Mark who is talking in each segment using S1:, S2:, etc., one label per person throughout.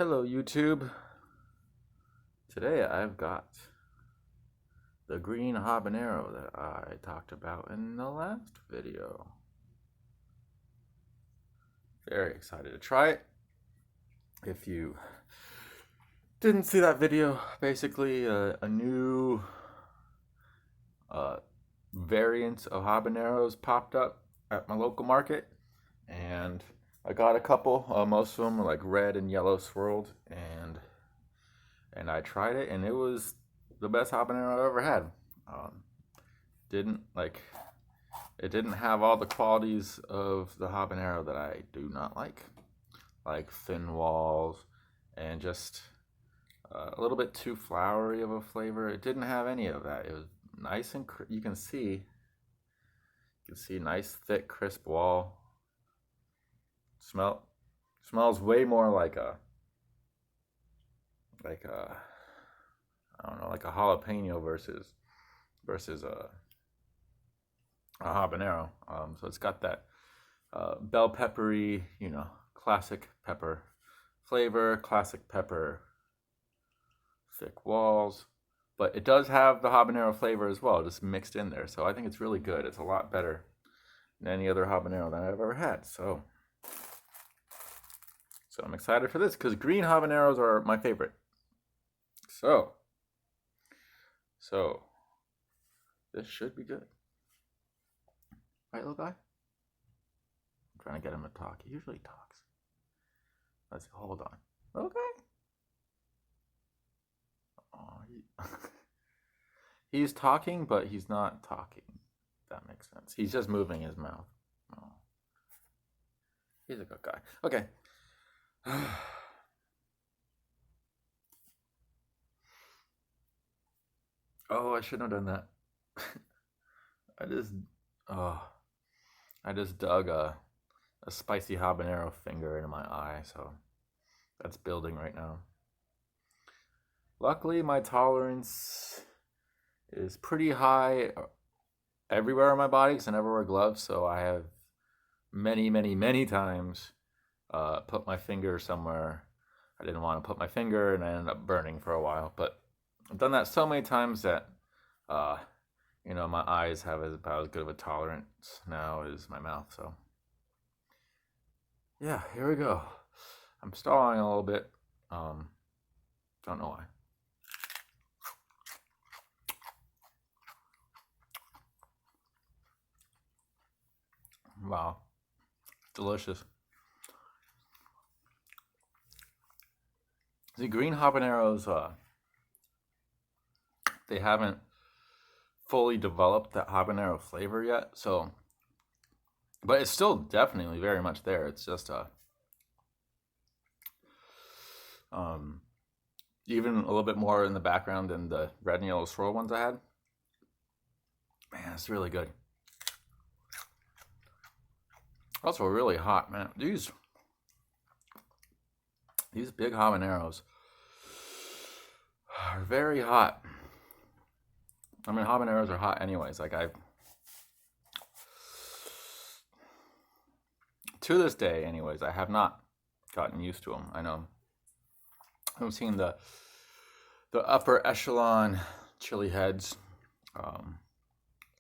S1: Hello YouTube. Today I've got the green habanero that I talked about in the last video. Very excited to try it. If you didn't see that video, basically a new uh, variant of habaneros popped up at my local market, and I got a couple. Most of them were like red and yellow swirled, and I tried it, and it was the best habanero I've ever had. Um, didn't like it didn't have all the qualities of the habanero that I do not like thin walls and just a little bit too floury of a flavor. It didn't have any of that. It was nice and you can see nice thick crisp wall. Smell smells way more like a I don't know, like a jalapeno versus a habanero. So it's got that bell peppery, classic pepper flavor, classic pepper, thick walls. But it does have the habanero flavor as well, just mixed in there. So I think it's really good. It's a lot better than any other habanero that I've ever had. So I'm excited for this because green habaneros are my favorite. So, so this should be good. Right, little guy? I'm trying to get him to talk. He usually talks. Let's see, hold on. Okay. Oh, he's talking, but he's not talking. If that makes sense. He's just moving his mouth. Oh, he's a good guy. Okay. Oh, I shouldn't have done that. I just, oh, I just dug a spicy habanero finger into my eye, so that's building right now. Luckily, my tolerance is pretty high everywhere on my body because I never wear gloves, so I have many times put my finger somewhere I didn't want to put my finger, and I ended up burning for a while. But I've done that so many times that uh, my eyes have about as good of a tolerance now as my mouth. So yeah, here we go. I'm stalling a little bit. Don't know why. Wow, delicious. The green habaneros, they haven't fully developed that habanero flavor yet. So, but it's still definitely very much there. It's just um, even a little bit more in the background than the red and yellow swirl ones I had. Man, it's really good. Also really hot, man. These big habaneros are very hot. I mean, habaneros are hot anyways. To this day, anyways, I have not gotten used to them. I know I've seen the upper echelon chili heads, um,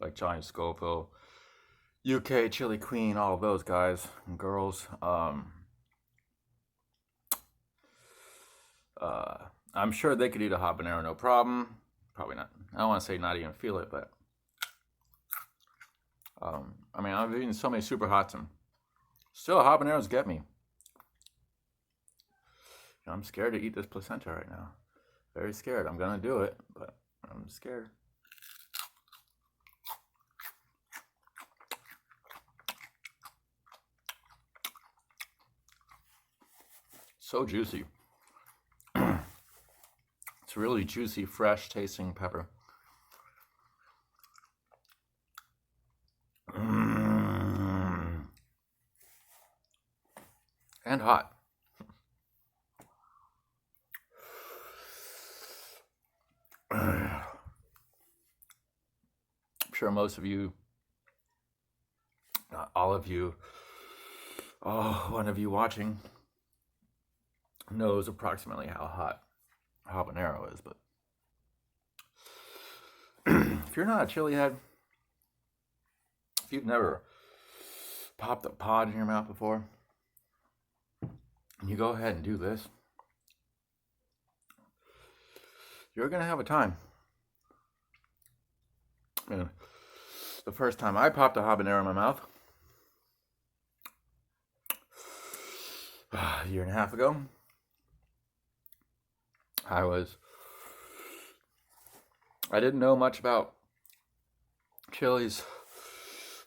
S1: like Johnny Scoville, UK Chili Queen, all of those guys and girls. Uh, I'm sure they could eat a habanero no problem. Probably not. I don't want to say not even feel it, but I mean, I've eaten so many super hots and still habaneros get me. I'm scared to eat this placenta right now. Very scared. I'm gonna do it, but I'm scared. So juicy. It's really juicy, fresh tasting pepper. Mm. And hot. I'm sure most of you, not all of you, oh, one of you watching, knows approximately how hot habanero is. But if you're not a chili head, if you've never popped a pod in your mouth before, and you go ahead and do this, you're gonna have a time. And the first time I popped a habanero in my mouth, a year and a half ago, I didn't know much about chilies.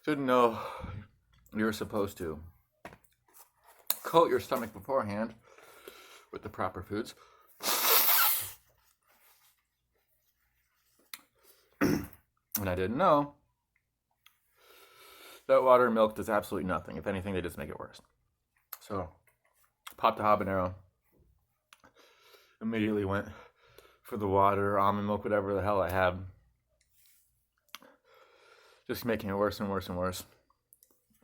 S1: Didn't know you're supposed to coat your stomach beforehand with the proper foods. And I didn't know that water and milk does absolutely nothing. If anything, they just make it worse. So, popped a habanero. Immediately went for the water, almond milk, whatever the hell I had. Just making it worse and worse and worse.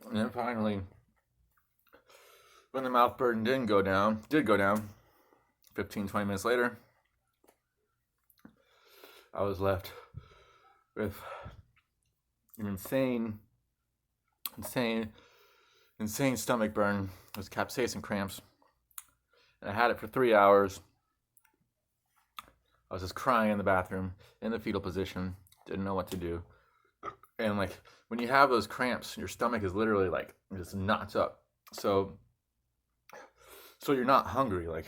S1: And then finally, when the mouth burden did go down, 15, 20 minutes later, I was left with an insane stomach burn. It was capsaicin cramps. And I had it for 3 hours. I was just crying in the bathroom, in the fetal position, didn't know what to do. And like, when you have those cramps, your stomach is literally like, just knots up. So you're not hungry. Like,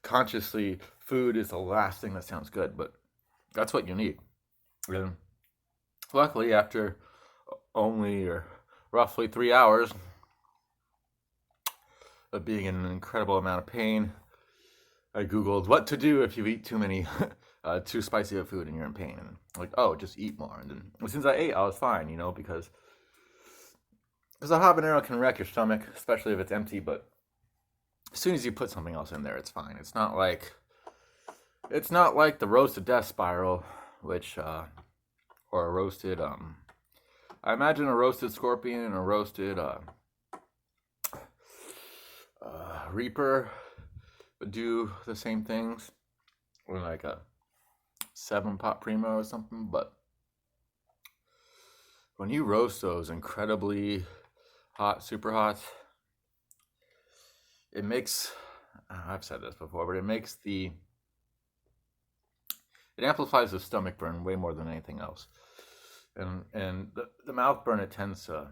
S1: consciously, food is the last thing that sounds good, but that's what you need. And luckily, after only or roughly 3 hours of being in an incredible amount of pain, I Googled what to do if you eat too spicy of food and you're in pain. And like, oh, just eat more. And then as soon as I ate, I was fine, because a habanero can wreck your stomach, especially if it's empty. But as soon as you put something else in there, it's fine. It's not like the roasted death spiral, which or a roasted I imagine a roasted scorpion and a roasted reaper would do the same things, or like a 7-pot primo or something. But when you roast those incredibly hot, super hot, it makes, I've said this before, but it amplifies the stomach burn way more than anything else. And the mouth burn, it tends to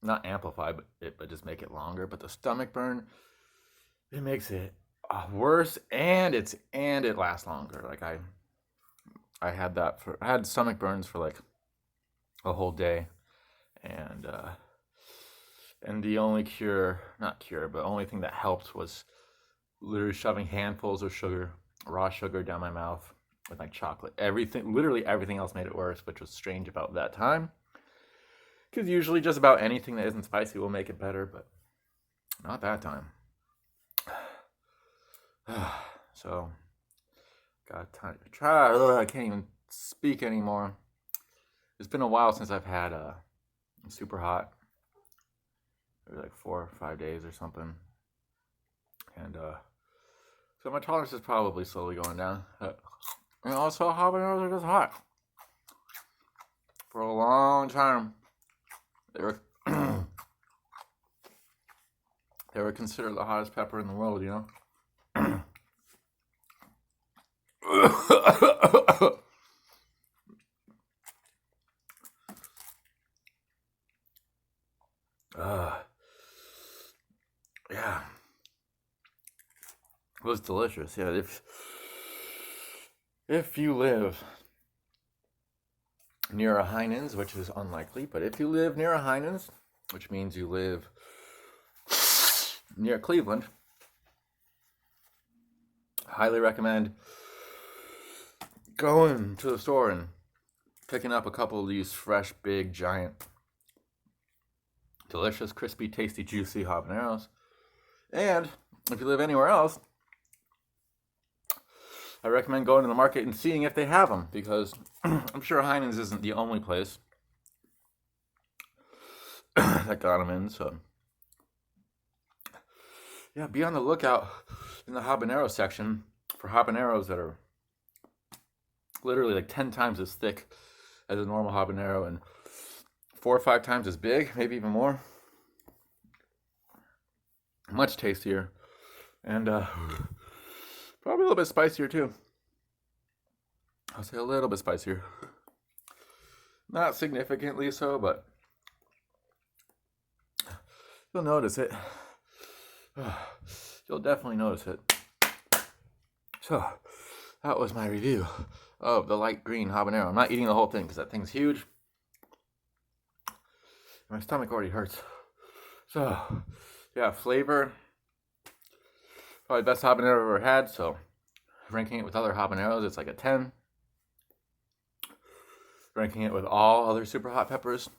S1: not amplify, but just make it longer. But the stomach burn, it makes it worse, and it lasts longer. Like I had stomach burns for like a whole day, and the only only thing that helped was literally shoving handfuls of raw sugar down my mouth with like chocolate. Literally everything else made it worse, which was strange about that time. Because usually just about anything that isn't spicy will make it better, but not that time. So, got time to try. I can't even speak anymore. It's been a while since I've had super hot. It was like 4 or 5 days or something. And so my tolerance is probably slowly going down. And also, habaneros are just hot. For a long time, they were they were considered the hottest pepper in the world, Yeah, it was delicious. Yeah, if you live near a Heinen's, which is unlikely, but if you live near a Heinen's, which means you live near Cleveland, highly recommend going to the store and picking up a couple of these fresh, big, giant, delicious, crispy, tasty, juicy habaneros. And if you live anywhere else, I recommend going to the market and seeing if they have them, because I'm sure Heinen's isn't the only place that got them in. So, yeah, be on the lookout in the habanero section, for habaneros that are literally like 10 times as thick as a normal habanero and 4 or 5 times as big, maybe even more. Much tastier, and probably a little bit spicier too. I'll say a little bit spicier. Not significantly so, but you'll notice it. You'll definitely notice it. So, that was my review of the light green habanero. I'm not eating the whole thing because that thing's huge. My stomach already hurts. So, yeah, flavor. Probably best habanero I've ever had. So, ranking it with other habaneros, it's like a 10. Ranking it with all other super hot peppers,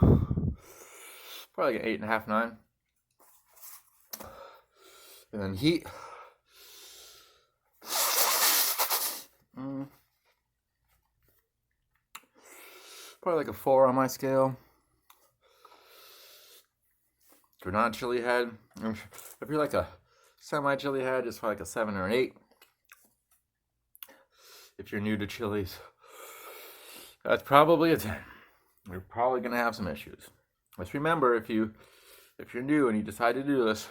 S1: probably like an 8.5, 9. And then heat. Probably like a 4 on my scale. If you're not a chili head, if you're like a semi-chili head, it's probably like a 7 or an 8. If you're new to chilies, that's probably a 10. You're probably gonna have some issues. Just remember, if you're new and you decide to do this,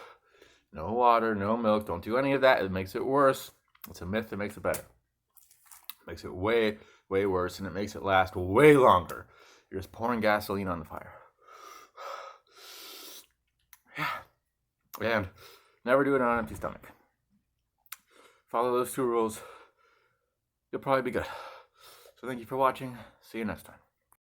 S1: no water, no milk, don't do any of that. It makes it worse. It's a myth that makes it better. It makes it way, way worse, and it makes it last way longer. You're just pouring gasoline on the fire. And never do it on an empty stomach. Follow those 2 rules. You'll probably be good. So thank you for watching. See you next time.